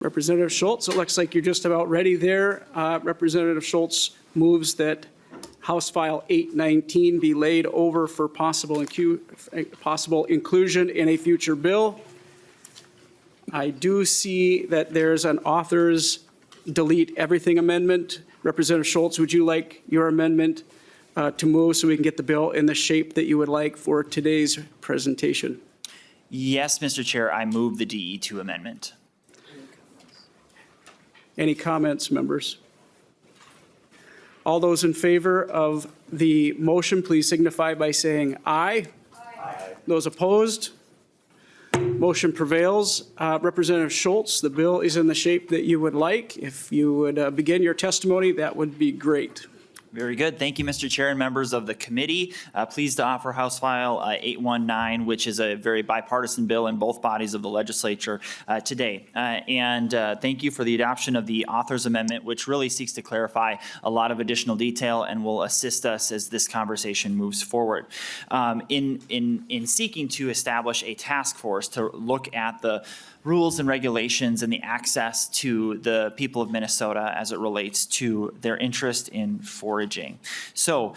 Representative Schultz, it looks like you're just about ready there. Representative Schultz moves that House File 819 be laid over for possible inclusion in a future bill. I do see that there's an author's delete everything amendment. Representative Schultz, would you like your amendment to move so we can get the bill in the shape that you would like for today's presentation? Yes, Mr. Chair, I move the DE2 amendment. Any comments, members? All those in favor of the motion, please signify by saying aye. Aye. Those opposed? Motion prevails. Representative Schultz, the bill is in the shape that you would like. If you would begin your testimony, that would be great. Very good. Thank you, Mr. Chair and members of the committee. Pleased to offer House File 819, which is a very bipartisan bill in both bodies of the legislature today. Thank you for the adoption of the author's amendment, which really seeks to clarify a lot of additional detail and will assist us as this conversation moves forward. In seeking to establish a task force to look at the rules and regulations and the access to the people of Minnesota as it relates to their interest in foraging. So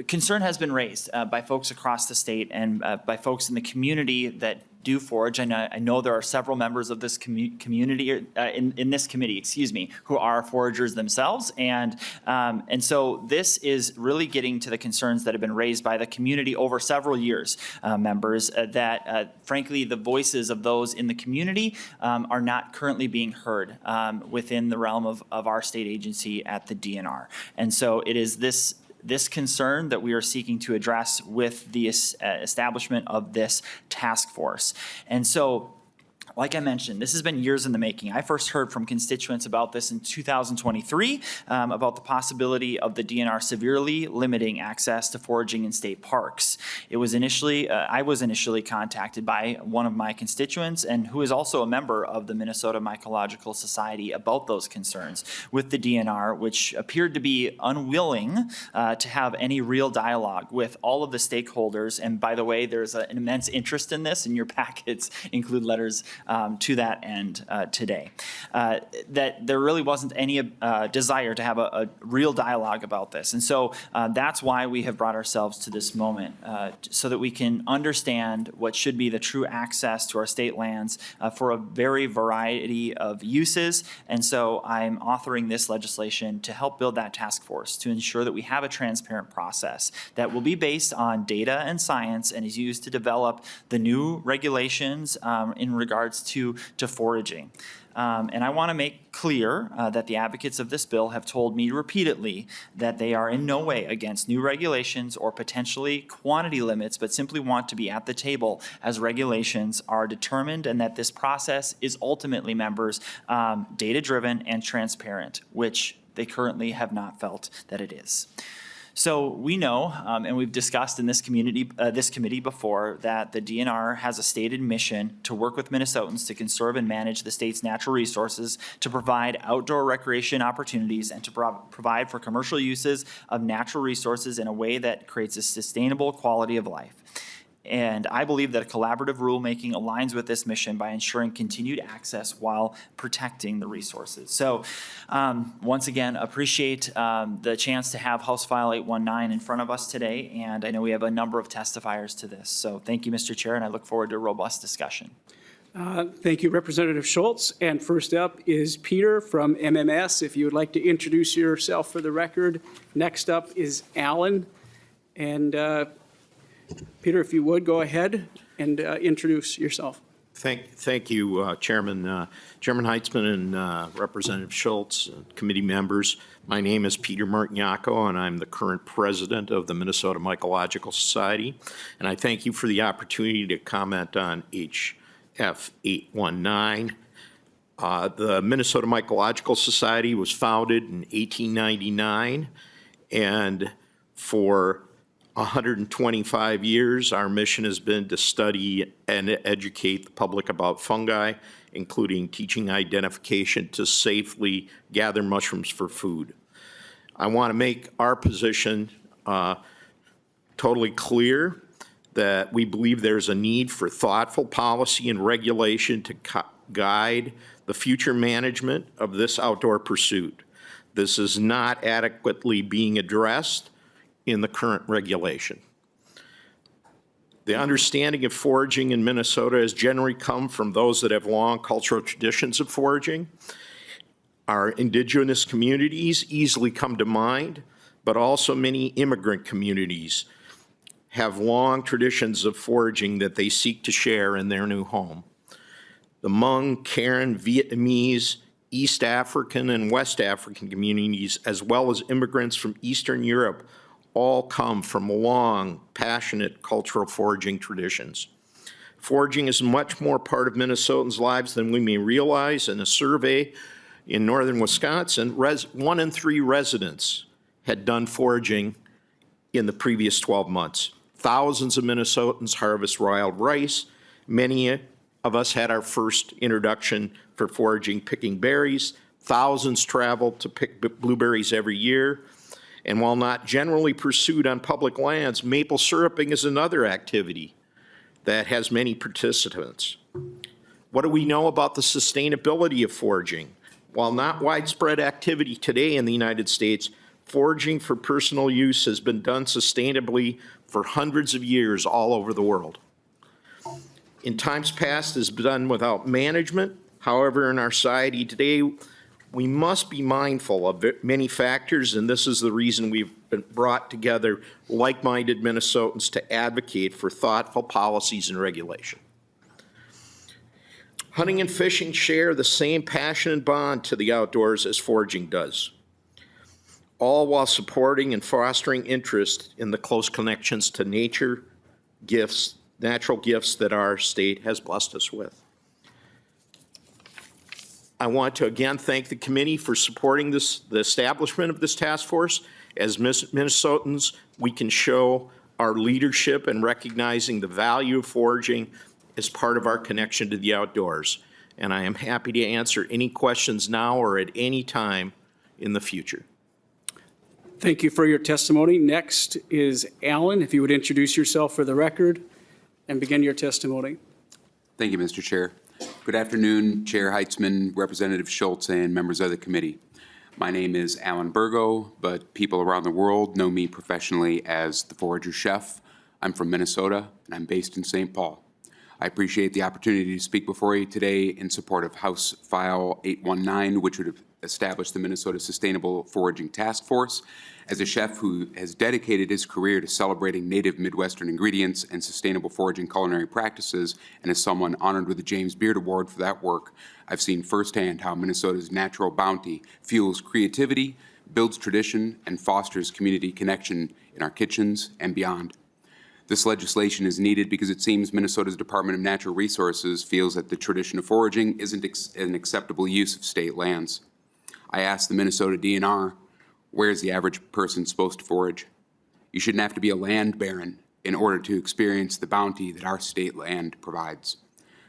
concern has been raised by folks across the state and by folks in the community that do forage. I know there are several members of this community in this committee, excuse me, who are foragers themselves, and so this is really getting to the concerns that have been raised by the community over several years, members. That frankly, the voices of those in the community are not currently being heard within the realm of our state agency at the DNR, and so it is this concern that we are seeking to address with the establishment of this task force. And so, like I mentioned, this has been years in the making. I first heard from constituents about this in 2023, about the possibility of the DNR severely limiting access to foraging in state parks. It was initially, I was initially contacted by one of my constituents and who is also a member of the Minnesota Mycological Society about those concerns with the DNR, which appeared to be unwilling to have any real dialogue with all of the stakeholders. And by the way, there's an immense interest in this, and your packets include letters to that end today. That there really wasn't any desire to have a real dialogue about this. And so that's why we have brought ourselves to this moment, so that we can understand what should be the true access to our state lands for a very variety of uses. And so I'm authoring this legislation to help build that task force to ensure that we have a transparent process that will be based on data and science and is used to develop the new regulations in regards to foraging. And I want to make clear that the advocates of this bill have told me repeatedly that they are in no way against new regulations or potentially quantity limits, but simply want to be at the table as regulations are determined, and that this process is ultimately, members, data-driven and transparent, which they currently have not felt that it is. So we know, and we've discussed in this committee before, that the DNR has a stated mission to work with Minnesotans to conserve and manage the state's natural resources, to provide outdoor recreation opportunities, and to provide for commercial uses of natural resources in a way that creates a sustainable quality of life. And I believe that collaborative rulemaking aligns with this mission by ensuring continued access while protecting the resources. So once again, appreciate the chance to have House File 819 in front of us today. And I know we have a number of testifiers to this. So thank you, Mr. Chair, and I look forward to a robust discussion. Thank you, Representative Schultz. And first up is Peter from MMS. If you would like to introduce yourself for the record. Next up is Alan. And Peter, if you would, go ahead and introduce yourself. Thank you, Chairman Heitzman and Representative Schultz, committee members. My name is Peter Martignaco, and I'm the current president of the Minnesota Mycological Society. And I thank you for the opportunity to comment on HF 819. The Minnesota Mycological Society was founded in 1899, and for 125 years, our mission has been to study and educate the public about fungi, including teaching identification to safely gather mushrooms for food. I want to make our position totally clear that we believe there's a need for thoughtful policy and regulation to guide the future management of this outdoor pursuit. This is not adequately being addressed in the current regulation. The understanding of foraging in Minnesota has generally come from those that have long cultural traditions of foraging. Our indigenous communities easily come to mind, but also many immigrant communities have long traditions of foraging that they seek to share in their new home. The Hmong, Karen, Vietnamese, East African, and West African communities, as well as immigrants from Eastern Europe, all come from long, passionate cultural foraging traditions. Foraging is much more part of Minnesotans' lives than we may realize. In a survey in northern Wisconsin, 1 in 3 residents had done foraging in the previous 12 months. Thousands of Minnesotans harvest wild rice. Many of us had our first introduction for foraging picking berries. Thousands travel to pick blueberries every year. And while not generally pursued on public lands, maple syruping is another activity that has many participants. What do we know about the sustainability of foraging? While not widespread activity today in the United States, foraging for personal use has been done sustainably for hundreds of years all over the world. In times past, it has been done without management. However, in our society today, we must be mindful of many factors, and this is the reason we've brought together like-minded Minnesotans to advocate for thoughtful policies and regulation. Hunting and fishing share the same passion and bond to the outdoors as foraging does, all while supporting and fostering interest in the close connections to nature, natural gifts that our state has blessed us with. I want to again thank the committee for supporting the establishment of this task force. As Minnesotans, we can show our leadership in recognizing the value of foraging as part of our connection to the outdoors. And I am happy to answer any questions now or at any time in the future. Thank you for your testimony. Next is Alan. If you would introduce yourself for the record and begin your testimony. Thank you, Mr. Chair. Good afternoon, Chair Heitzman, Representative Schultz, and members of the committee. My name is Alan Burgo, but people around the world know me professionally as the Forager Chef. I'm from Minnesota, and I'm based in St. Paul. I appreciate the opportunity to speak before you today in support of House File 819, which would establish the Minnesota Sustainable Foraging Task Force. As a chef who has dedicated his career to celebrating native Midwestern ingredients and sustainable foraging culinary practices, and as someone honored with the James Beard Award for that work, I've seen firsthand how Minnesota's natural bounty fuels creativity, builds tradition, and fosters community connection in our kitchens and beyond. This legislation is needed because it seems Minnesota's Department of Natural Resources feels that the tradition of foraging isn't an acceptable use of state lands. I asked the Minnesota DNR, where is the average person supposed to forage? You shouldn't have to be a land baron in order to experience the bounty that our state land provides.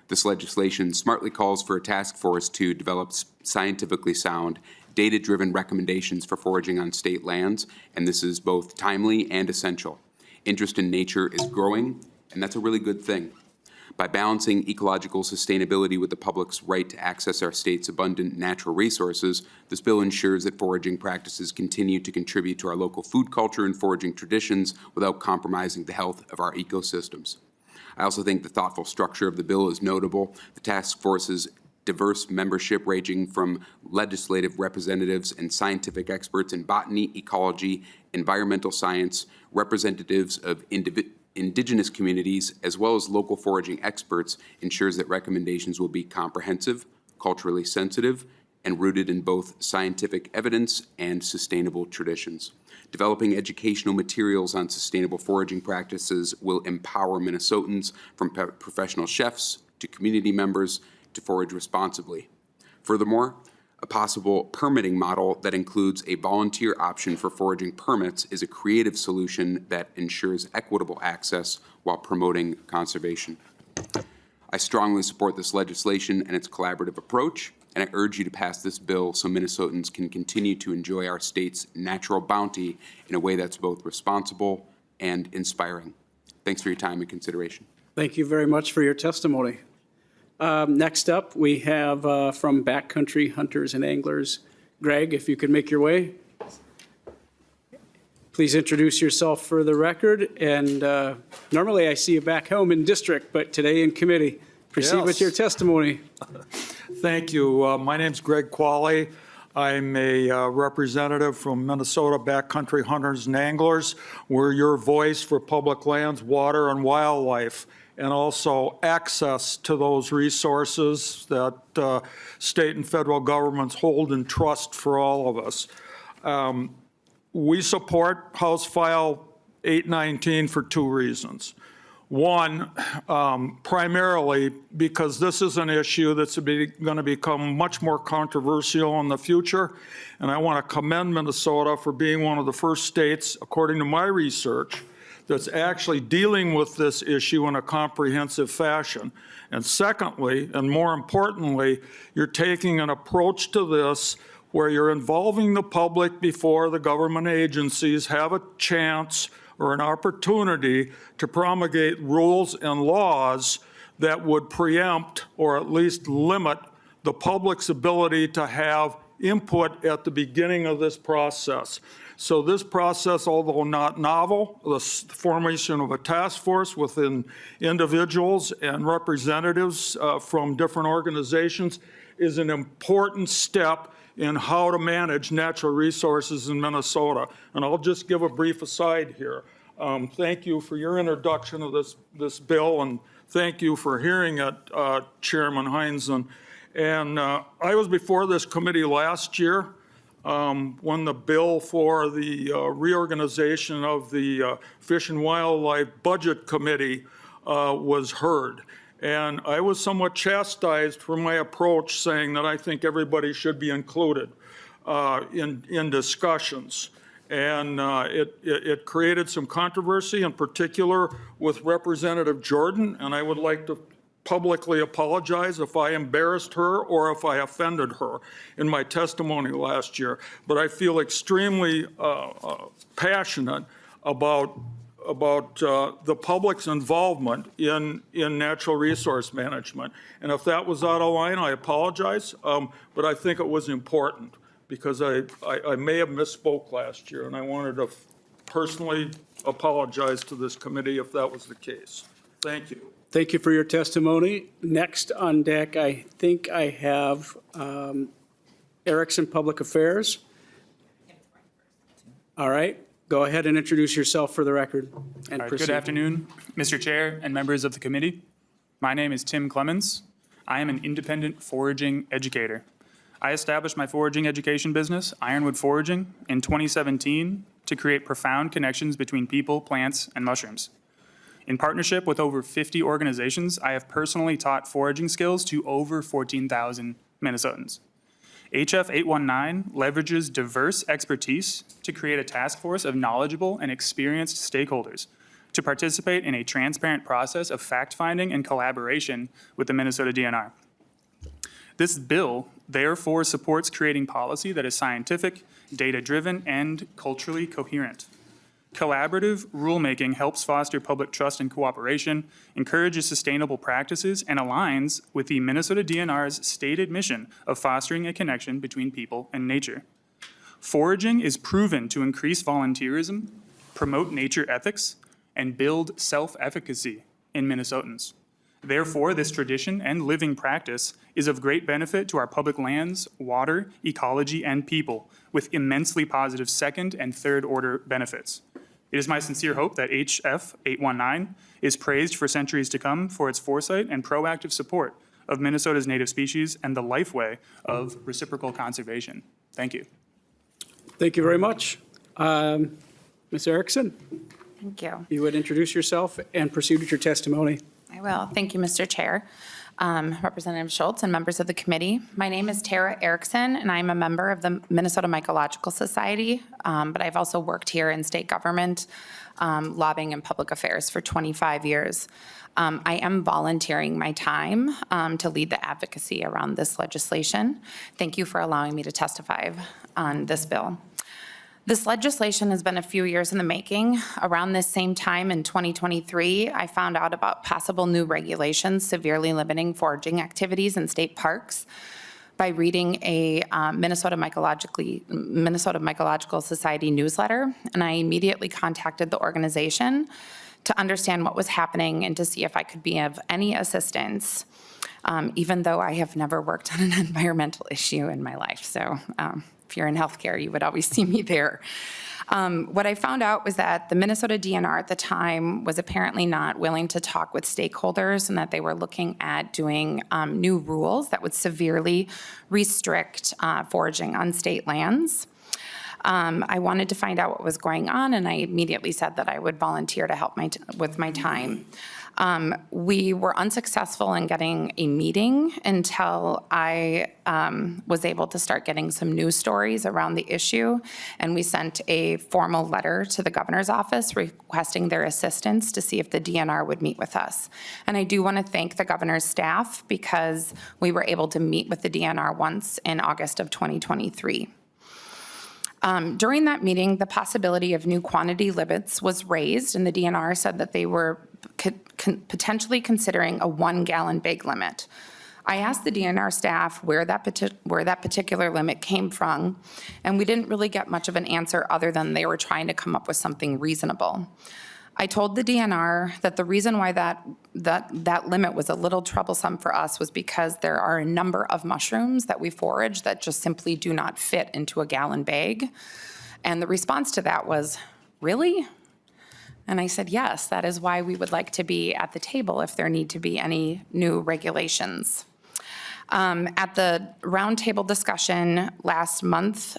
This legislation smartly calls for a task force to develop scientifically sound, data-driven recommendations for foraging on state lands, and this is both timely and essential. Interest in nature is growing, and that's a really good thing. By balancing ecological sustainability with the public's right to access our state's abundant natural resources, this bill ensures that foraging practices continue to contribute to our local food culture and foraging traditions without compromising the health of our ecosystems. I also think the thoughtful structure of the bill is notable. The task force's diverse membership ranging from legislative representatives and scientific experts in botany, ecology, environmental science, representatives of indigenous communities, as well as local foraging experts, ensures that recommendations will be comprehensive, culturally sensitive, and rooted in both scientific evidence and sustainable traditions. Developing educational materials on sustainable foraging practices will empower Minnesotans, from professional chefs to community members, to forage responsibly. Furthermore, a possible permitting model that includes a volunteer option for foraging permits is a creative solution that ensures equitable access while promoting conservation. I strongly support this legislation and its collaborative approach, and I urge you to pass this bill so Minnesotans can continue to enjoy our state's natural bounty in a way that's both responsible and inspiring. Thanks for your time and consideration. Thank you very much for your testimony. Next up, we have from Backcountry Hunters and Anglers, Greg, if you could make your way. Please introduce yourself for the record. And normally I see you back home in district, but today in committee. Proceed with Yes. your testimony. Thank you. My name's Greg Qualley. I'm a representative from Minnesota Backcountry Hunters and Anglers. We're your voice for public lands, water, and wildlife, and also access to those resources that state and federal governments hold in trust for all of us. We support House File 819 for two reasons. One, primarily because this is an issue that's going to become much more controversial in the future, and I want to commend Minnesota for being one of the first states, according to my research, that's actually dealing with this issue in a comprehensive fashion. And secondly, and more importantly, you're taking an approach to this where you're involving the public before the government agencies have a chance or an opportunity to promulgate rules and laws that would preempt or at least limit the public's ability to have input at the beginning of this process. So this process, although not novel, the formation of a task force within individuals and representatives from different organizations is an important step in how to manage natural resources in Minnesota. And I'll just give a brief aside here. Thank you for your introduction of this bill, and thank you for hearing it, Chairman Heinzen. And I was before this committee last year when the bill for the reorganization of the Fish and Wildlife Budget Committee was heard. And I was somewhat chastised for my approach, saying that I think everybody should be included in discussions. And it created some controversy, in particular with Representative Jordan, and I would like to publicly apologize if I embarrassed her or if I offended her in my testimony last year. But I feel extremely passionate about the public's involvement in natural resource management. And if that was out of line, I apologize, but I think it was important because I may have misspoke last year, and I wanted to personally apologize to this committee if that was the case. Thank you. Thank you for your testimony. Next on deck, I think I have Erickson Public Affairs. All right. Go ahead and introduce yourself for the record and proceed. Good afternoon, Mr. Chair and members of the committee. My name is Tim Clemens. I am an independent foraging educator. I established my foraging education business, Ironwood Foraging, in 2017 to create profound connections between people, plants, and mushrooms. In partnership with over 50 organizations, I have personally taught foraging skills to over 14,000 Minnesotans. HF 819 leverages diverse expertise to create a task force of knowledgeable and experienced stakeholders to participate in a transparent process of fact-finding and collaboration with the Minnesota DNR. This bill, therefore, supports creating policy that is scientific, data-driven, and culturally coherent. Collaborative rulemaking helps foster public trust and cooperation, encourages sustainable practices, and aligns with the Minnesota DNR's stated mission of fostering a connection between people and nature. Foraging is proven to increase volunteerism, promote nature ethics, and build self-efficacy in Minnesotans. Therefore, this tradition and living practice is of great benefit to our public lands, water, ecology, and people, with immensely positive second and third order benefits. It is my sincere hope that HF 819 is praised for centuries to come for its foresight and proactive support of Minnesota's native species and the lifeway of reciprocal conservation. Thank you. Thank you very much. Ms. Erickson, Thank you. you would introduce yourself and proceed with your testimony. I will. Thank you, Mr. Chair, Representative Schultz, and members of the committee. My name is Tara Erickson, and I'm a member of the Minnesota Mycological Society, but I've also worked here in state government, lobbying and public affairs for 25 years. I am volunteering my time to lead the advocacy around this legislation. Thank you for allowing me to testify on this bill. This legislation has been a few years in the making. Around this same time in 2023, I found out about possible new regulations severely limiting foraging activities in state parks by reading a Minnesota Mycological Society newsletter, and I immediately contacted the organization to understand what was happening and to see if I could be of any assistance, even though I have never worked on an environmental issue in my life. So if you're in healthcare, you would always see me there. What I found out was that the Minnesota DNR at the time was apparently not willing to talk with stakeholders, and that they were looking at doing new rules that would severely restrict foraging on state lands. I wanted to find out what was going on, and I immediately said that I would volunteer to help with my time. We were unsuccessful in getting a meeting until I was able to start getting some news stories around the issue, and we sent a formal letter to the governor's office requesting their assistance to see if the DNR would meet with us. And I do want to thank the governor's staff because we were able to meet with the DNR once in August of 2023. During that meeting, the possibility of new quantity limits was raised, and the DNR said that they were potentially considering a 1-gallon bag limit. I asked the DNR staff where that particular limit came from, and we didn't really get much of an answer other than they were trying to come up with something reasonable. I told the DNR that the reason why that limit was a little troublesome for us was because there are a number of mushrooms that we forage that just simply do not fit into a gallon bag. And the response to that was, really? And I said, yes, that is why we would like to be at the table if there need to be any new regulations. At the roundtable discussion last month,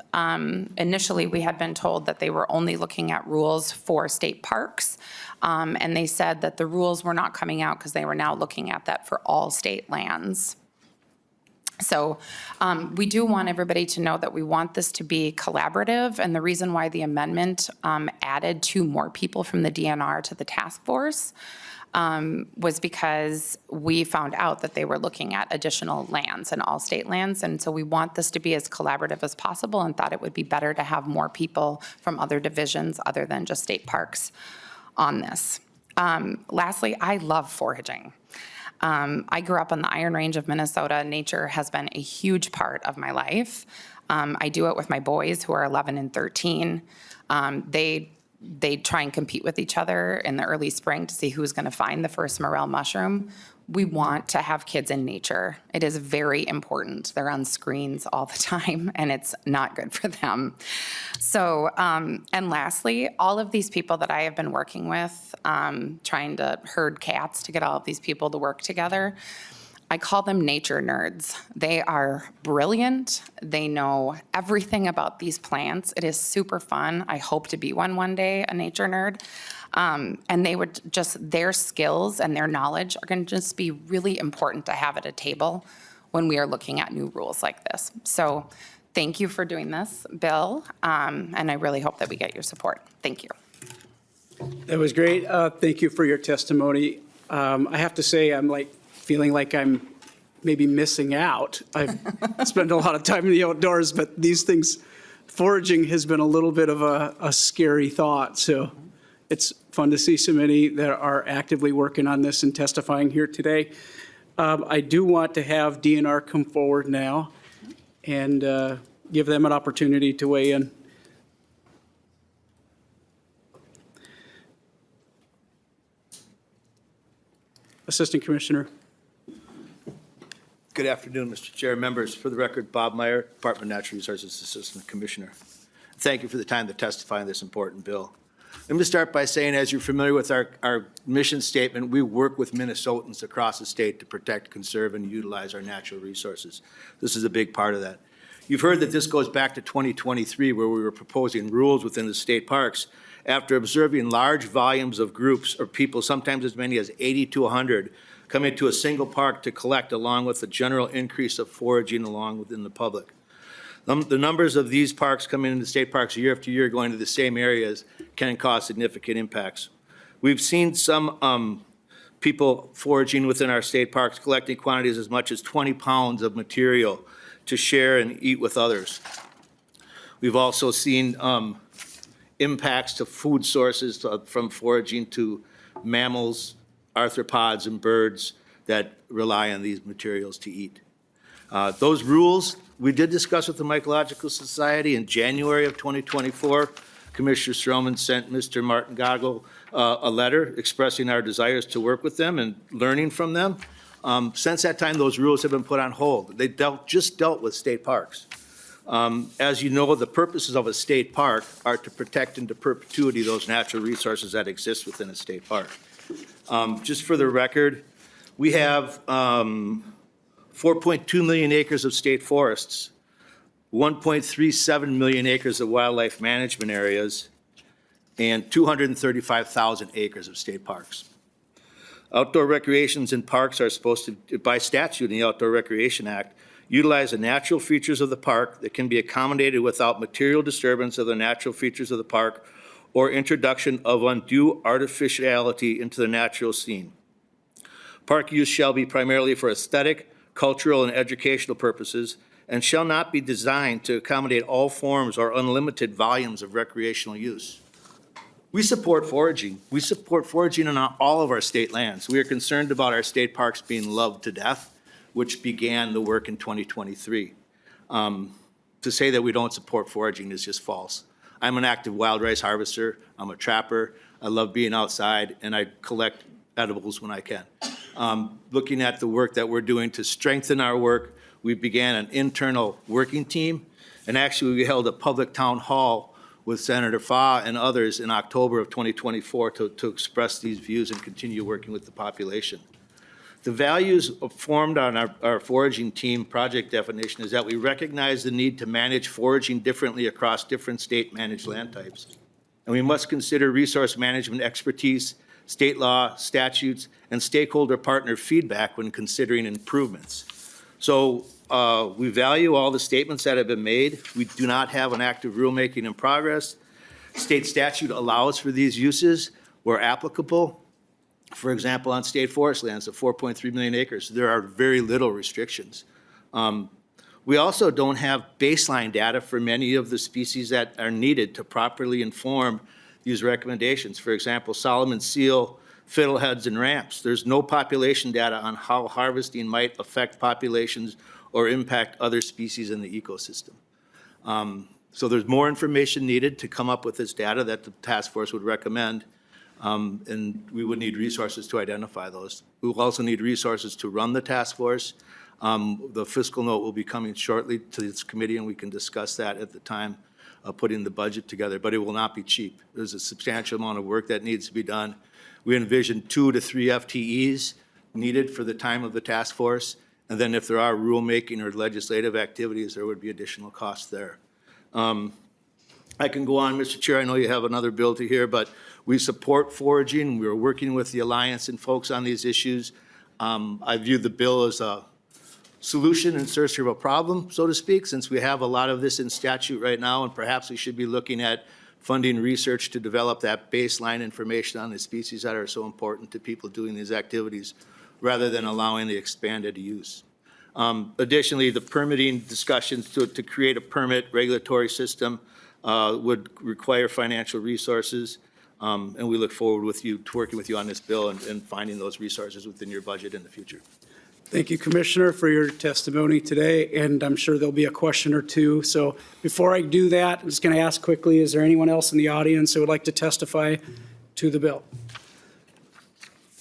initially we had been told that they were only looking at rules for state parks, and they said that the rules were not coming out because they were now looking at that for all state lands. So we do want everybody to know that we want this to be collaborative, and the reason why the amendment added 2 more people from the DNR to the task force was because we found out that they were looking at additional lands and all state lands. And so we want this to be as collaborative as possible and thought it would be better to have more people from other divisions other than just state parks on this. Lastly, I love foraging. I grew up on the Iron Range of Minnesota. Nature has been a huge part of my life. I do it with my boys who are 11 and 13. They try and compete with each other in the early spring to see who's going to find the first morel mushroom. We want to have kids in nature. It is very important. They're on screens all the time, and it's not good for them. So, and lastly, all of these people that I have been working with, trying to herd cats to get all of these people to work together, I call them nature nerds. They are brilliant. They know everything about these plants. It is super fun. I hope to be one day, a nature nerd. And they would just, their skills and their knowledge are going to just be really important to have at a table when we are looking at new rules like this. So thank you for doing this, Bill, and I really hope that we get your support. Thank you. That was great. Thank you for your testimony. I have to say, I'm feeling like I'm maybe missing out. I've spent a lot of time in the outdoors, but these things, foraging has been a little bit of a scary thought. So it's fun to see so many that are actively working on this and testifying here today. I do want to have DNR come forward now and give them an opportunity to weigh in. Assistant Commissioner. Good afternoon, Mr. Chair, members. For the record, Bob Meyer, Department of Natural Resources Assistant Commissioner. Thank you for the time to testify on this important bill. Let me start by saying, as you're familiar with our mission statement, we work with Minnesotans across the state to protect, conserve, and utilize our natural resources. This is a big part of that. You've heard that this goes back to 2023, where we were proposing rules within the state parks after observing large volumes of groups or people, sometimes as many as 80 to 100, come into a single park to collect, along with the general increase of foraging along within the public. The numbers of these parks coming into state parks year after year going to the same areas can cause significant impacts. We've seen some people foraging within our state parks collecting quantities as much as 20 pounds of material to share and eat with others. We've also seen impacts to food sources from foraging to mammals, arthropods, and birds that rely on these materials to eat. Those rules, we did discuss with the Mycological Society in January of 2024. Commissioner Stroman sent Mr. Martin Goggle a letter expressing our desires to work with them and learning from them. Since that time, those rules have been put on hold. They just dealt with state parks. As you know, the purposes of a state park are to protect into perpetuity those natural resources that exist within a state park. Just for the record, we have 4.2 million acres of state forests, 1.37 million acres of wildlife management areas, and 235,000 acres of state parks. Outdoor recreations in parks are supposed to, by statute in the Outdoor Recreation Act, utilize the natural features of the park that can be accommodated without material disturbance of the natural features of the park or introduction of undue artificiality into the natural scene. Park use shall be primarily for aesthetic, cultural, and educational purposes, and shall not be designed to accommodate all forms or unlimited volumes of recreational use. We support foraging. We support foraging on all of our state lands. We are concerned about our state parks being loved to death, which began the work in 2023. To say that we don't support foraging is just false. I'm an active wild rice harvester. I'm a trapper. I love being outside, and I collect edibles when I can. Looking at the work that we're doing to strengthen our work, we began an internal working team, and actually we held a public town hall with Senator Fa and others in October of 2024 to express these views and continue working with the population. The values formed on our foraging team project definition is that we recognize the need to manage foraging differently across different state-managed land types. And we must consider resource management expertise, state law, statutes, and stakeholder partner feedback when considering improvements. So we value all the statements that have been made. We do not have an active rulemaking in progress. State statute allows for these uses where applicable. For example, on state forest lands of 4.3 million acres, there are very little restrictions. We also don't have baseline data for many of the species that are needed to properly inform these recommendations. For example, Solomon seal, fiddleheads, and ramps. There's no population data on how harvesting might affect populations or impact other species in the ecosystem. So there's more information needed to come up with this data that the task force would recommend. And we would need resources to identify those. We will also need resources to run the task force. The fiscal note will be coming shortly to this committee, and we can discuss that at the time of putting the budget together, but it will not be cheap. There's a substantial amount of work that needs to be done. We envision 2 to 3 FTEs needed for the time of the task force, and then if there are rulemaking or legislative activities, there would be additional costs there. I can go on, Mr. Chair. I know you have another bill to hear, but we support foraging. We're working with the Alliance and folks on these issues. I view the bill as a solution in search of a problem, so to speak, since we have a lot of this in statute right now, and perhaps we should be looking at funding research to develop that baseline information on the species that are so important to people doing these activities, rather than allowing the expanded use. Additionally, the permitting discussions to create a permit regulatory system would require financial resources, and we look forward to working with you on this bill and finding those resources within your budget in the future. Thank you, Commissioner, for your testimony today, and I'm sure there'll be a question or two. So before I do that, I'm just going to ask quickly, is there anyone else in the audience who would like to testify to the bill?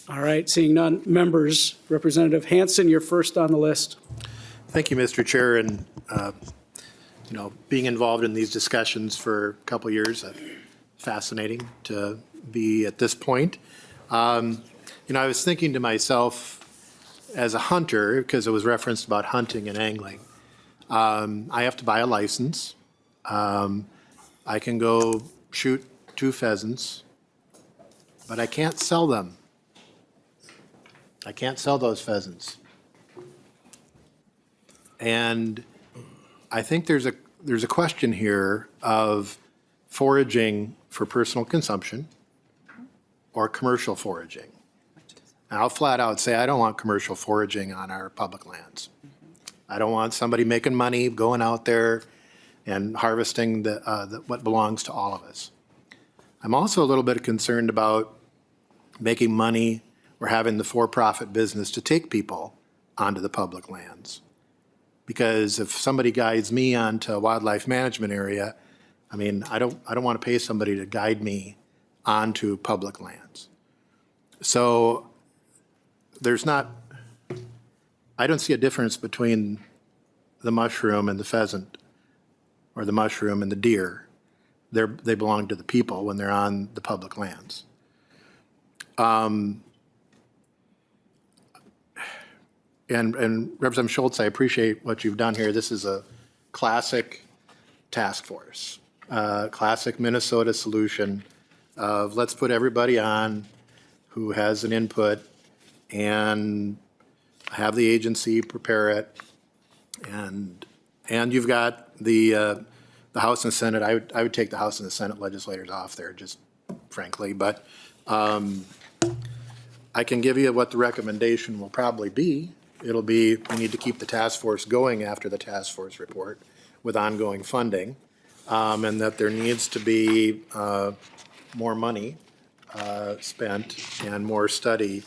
All right, seeing none. Members, Representative Hansen, you're first on the list. Thank you, Mr. Chair, and being involved in these discussions for a couple years, fascinating to be at this point. I was thinking to myself, as a hunter, because it was referenced about hunting and angling, I have to buy a license. I can go shoot 2 pheasants, but I can't sell them. I can't sell those pheasants. And I think there's a question here of foraging for personal consumption or commercial foraging. And I'll flat out say I don't want commercial foraging on our public lands. I don't want somebody making money, going out there and harvesting what belongs to all of us. I'm also a little bit concerned about making money or having the for-profit business to take people onto the public lands. Because if somebody guides me onto a wildlife management area, I mean, I don't want to pay somebody to guide me onto public lands. So I don't see a difference between the mushroom and the pheasant, or the mushroom and the deer. They belong to the people when they're on the public lands. And Representative Schultz, I appreciate what you've done here. This is a classic task force, classic Minnesota solution of let's put everybody on who has an input and have the agency prepare it. And you've got the House and Senate. I would take the House and the Senate legislators off there, just frankly. But I can give you what the recommendation will probably be. It'll be, we need to keep the task force going after the task force report with ongoing funding, and that there needs to be more money spent and more study.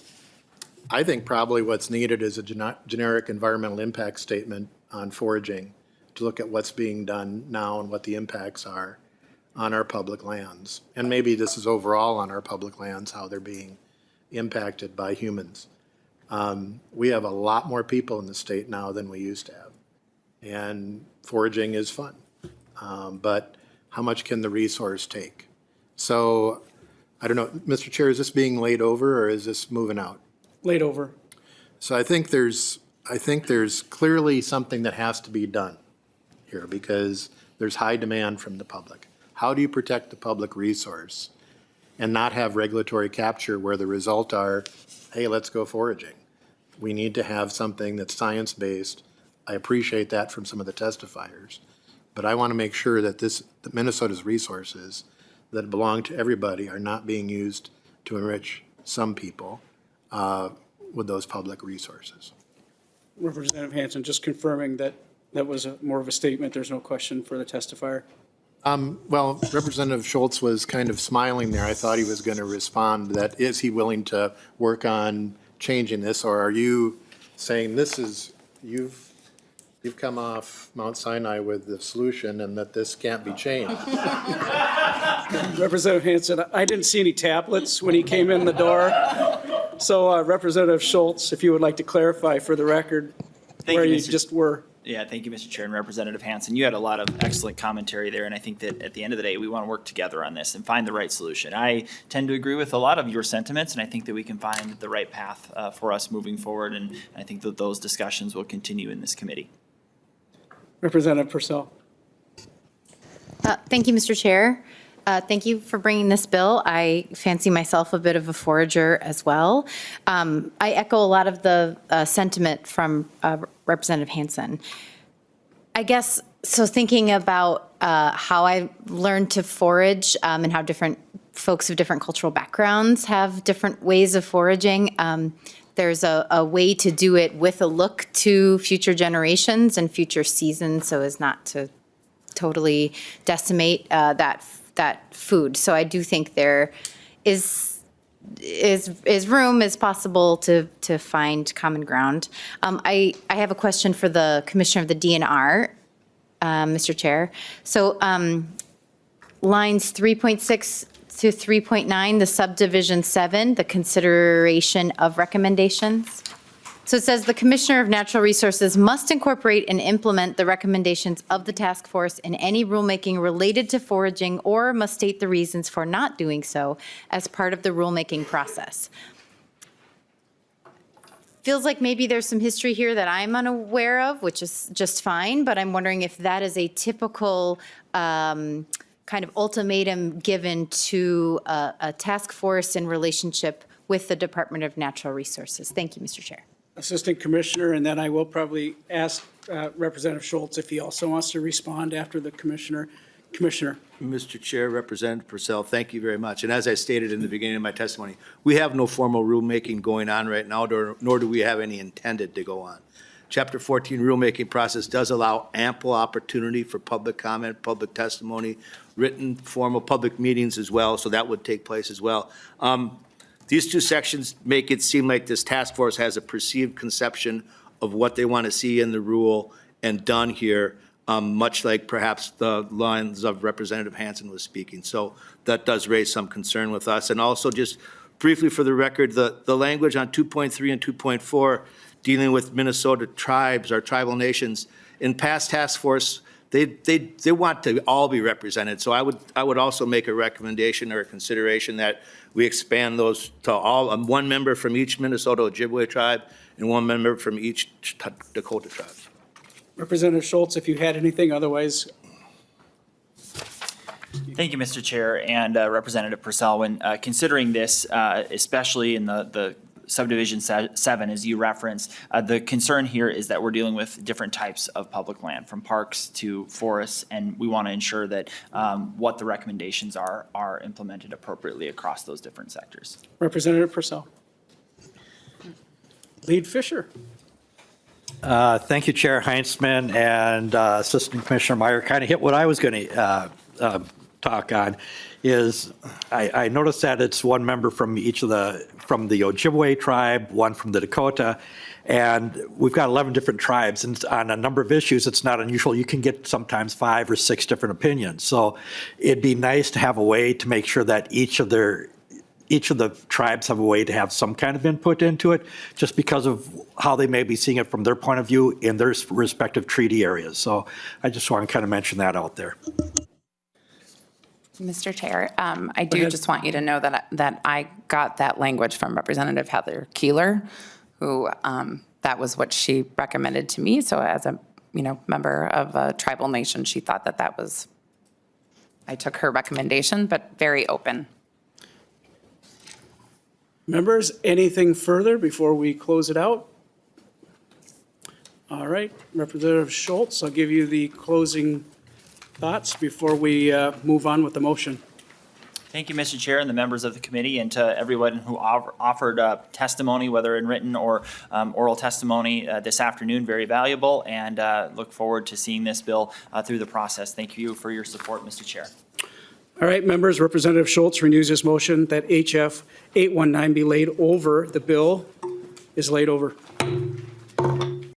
I think probably what's needed is a generic environmental impact statement on foraging to look at what's being done now and what the impacts are on our public lands. And maybe this is overall on our public lands, how they're being impacted by humans. We have a lot more people in the state now than we used to have. And foraging is fun. But how much can the resource take? So, I don't know, Mr. Chair, is this being laid over or is this moving out? Laid over. So I think there's clearly something that has to be done here because there's high demand from the public. How do you protect the public resource and not have regulatory capture where the result are, hey, let's go foraging? We need to have something that's science-based. I appreciate that from some of the testifiers, but I want to make sure that that Minnesota's resources that belong to everybody are not being used to enrich some people with those public resources. Representative Hansen, just confirming that that was more of a statement. There's no question for the testifier. Well, Representative Schultz was kind of smiling there. I thought he was going to respond that is he willing to work on changing this, or are you saying this is, you've come off Mount Sinai with the solution and that this can't be changed? Representative Hansen, I didn't see any tablets when he came in the door. So Representative Schultz, if you would like to clarify for the record where you just were. Yeah, thank you, Mr. Chair, and Representative Hansen. You had a lot of excellent commentary there, and I think that at the end of the day, we want to work together on this and find the right solution. I tend to agree with a lot of your sentiments, and I think that we can find the right path for us moving forward, and I think that those discussions will continue in this committee. Representative Purcell. Thank you, Mr. Chair. Thank you for bringing this bill. I fancy myself a bit of a forager as well. I echo a lot of the sentiment from Representative Hansen. I guess, so thinking about how I learned to forage and how different folks of different cultural backgrounds have different ways of foraging, there's a way to do it with a look to future generations and future seasons so as not to totally decimate that food. So I do think there is room, is possible to find common ground. I have a question for the Commissioner of the DNR, Mr. Chair. So lines 3.6 to 3.9, the subdivision 7, the consideration of recommendations. So it says the Commissioner of Natural Resources must incorporate and implement the recommendations of the task force in any rulemaking related to foraging or must state the reasons for not doing so as part of the rulemaking process. Feels like maybe there's some history here that I'm unaware of, which is just fine, but I'm wondering if that is a typical kind of ultimatum given to a task force in relationship with the Department of Natural Resources. Thank you, Mr. Chair. Assistant Commissioner, and then I will probably ask Representative Schultz if he also wants to respond after the Commissioner. Commissioner. Mr. Chair, Representative Purcell, thank you very much. And as I stated in the beginning of my testimony, we have no formal rulemaking going on right now, nor do we have any intended to go on. Chapter 14 rulemaking process does allow ample opportunity for public comment, public testimony, written formal public meetings as well, so that would take place as well. These two sections make it seem like this task force has a perceived conception of what they want to see in the rule and done here, much like perhaps the lines of Representative Hansen was speaking. So that does raise some concern with us. And also, just briefly for the record, the language on 2.3 and 2.4 dealing with Minnesota tribes or tribal nations, in past task force, they want to all be represented. So I would also make a recommendation or a consideration that we expand those to all, one member from each Minnesota Ojibwe tribe and one member from each Dakota tribe. Representative Schultz, if you had anything, otherwise, Thank you, Mr. Chair, and Representative Purcell. When considering this, especially in the subdivision 7, as you referenced, the concern here is that we're dealing with different types of public land, from parks to forests, and we want to ensure that what the recommendations are implemented appropriately across those different sectors. Representative Purcell. Lead Fisher. Thank you, Chair Heinzman and Assistant Commissioner Meyer. Kind of hit what I was going to talk on. Is I noticed that it's one member from each of from the Ojibwe tribe, one from the Dakota, and we've got 11 different tribes, and on a number of issues, it's not unusual. You can get sometimes 5 or 6 different opinions. So it'd be nice to have a way to make sure that each of the tribes have a way to have some kind of input into it, just because of how they may be seeing it from their point of view in their respective treaty areas. So I just want to kind of mention that out there. Mr. Chair, I do just want you to know that I got that language from Representative Heather Keeler, who that was what she recommended to me. So as a member of a tribal nation, she thought that was, I took her recommendation, but very open. Members, anything further before we close it out? All right, Representative Schultz, I'll give you the closing thoughts before we move on with the motion. Thank you, Mr. Chair, and the members of the committee, and to everyone who offered testimony, whether in written or oral testimony this afternoon. Very valuable, and look forward to seeing this bill through the process. Thank you for your support, Mr. Chair. All right, members, Representative Schultz renews his motion that HF 819 be laid over. The bill is laid over.